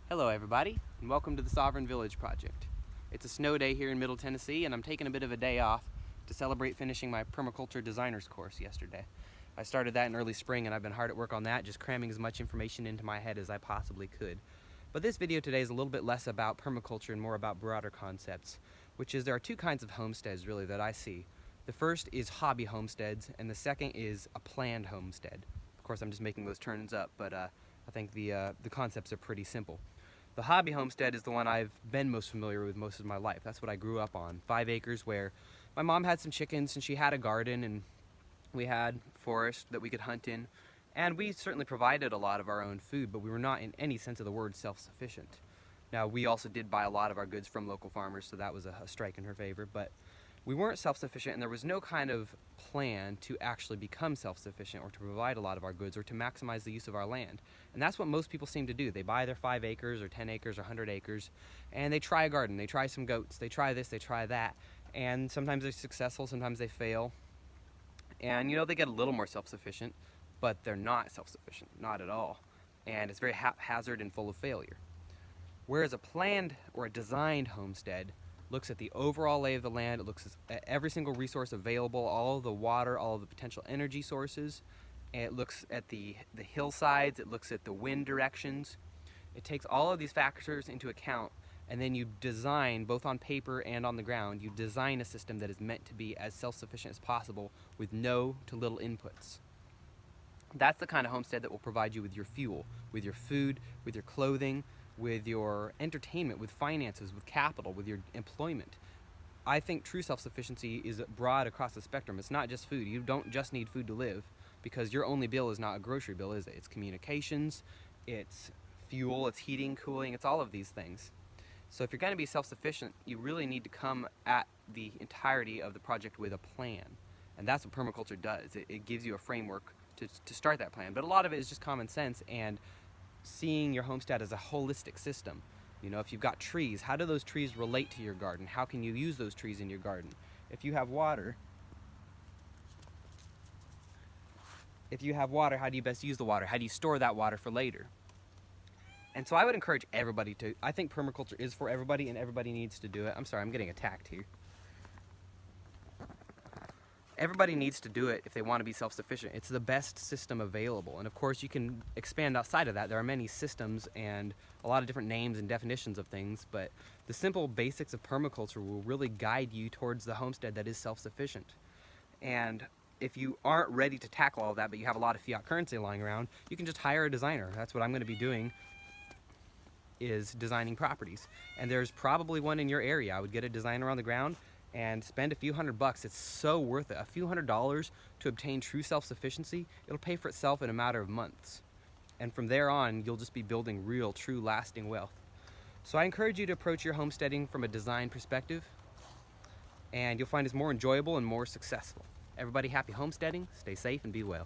Hello everybody, and welcome to the Sovereign Village Project. It's a snow day here in Middle Tennessee, and I'm taking a bit of a day off to celebrate finishing my permaculture designer's course yesterday. I started that in early spring, and I've been hard at work on that, just cramming as much information into my head as I possibly could. But this video today is a little bit less about permaculture and more about broader concepts, which is there are two kinds of homesteads really that I see. The first is hobby homesteads, and the second is a planned homestead. Of course, I'm just making those terms up, but I think the concepts are pretty simple. The hobby homestead is the one I've been most familiar with most of my life. That's what I grew up on. 5 acres where my mom had some chickens and she had a garden, and we had forest that we could hunt in. And we certainly provided a lot of our own food, but we were not in any sense of the word self-sufficient. Now, we also did buy a lot of our goods from local farmers, so that was a strike in her favor, but we weren't self-sufficient, and there was no kind of plan to actually become self-sufficient or to provide a lot of our goods or to maximize the use of our land. And that's what most people seem to do. They buy their 5 acres or 10 acres or 100 acres, and they try a garden, they try some goats, they try this, they try that, and sometimes they're successful, sometimes they fail. And they get a little more self-sufficient, but they're not self-sufficient, not at all. And it's very haphazard and full of failure. Whereas a planned or a designed homestead looks at the overall lay of the land, it looks at every single resource available, all of the water, all of the potential energy sources, and it looks at the hillsides, it looks at the wind directions. It takes all of these factors into account, and then you design, both on paper and on the ground, you design a system that is meant to be as self-sufficient as possible with no to little inputs. That's the kind of homestead that will provide you with your fuel, with your food, with your clothing, with your entertainment, with finances, with capital, with your employment. I think true self-sufficiency is broad across the spectrum. It's not just food. You don't just need food to live, because your only bill is not a grocery bill, is it? It's communications, it's fuel, it's heating, cooling, it's all of these things. So if you're going to be self-sufficient, you really need to come at the entirety of the project with a plan. And that's what permaculture does. It gives you a framework to start that plan. But a lot of it is just common sense and seeing your homestead as a holistic system. If you've got trees, how do those trees relate to your garden? How can you use those trees in your garden? If you have water, how do you best use the water? How do you store that water for later? And so I would encourage everybody to, I think permaculture is for everybody and everybody needs to do it. I'm sorry, I'm getting attacked here. Everybody needs to do it if they want to be self-sufficient. It's the best system available. And of course you can expand outside of that. There are many systems and a lot of different names and definitions of things, but the simple basics of permaculture will really guide you towards the homestead that is self-sufficient. And if you aren't ready to tackle all of that, but you have a lot of fiat currency lying around, you can just hire a designer. That's what I'm going to be doing, is designing properties. And there's probably one in your area. I would get a designer on the ground and spend a few $100. It's so worth it. A few $100 to obtain true self-sufficiency, it'll pay for itself in a matter of months. And from there on, you'll just be building real, true, lasting wealth. So I encourage you to approach your homesteading from a design perspective, and you'll find it's more enjoyable and more successful. Everybody happy homesteading, stay safe and be well.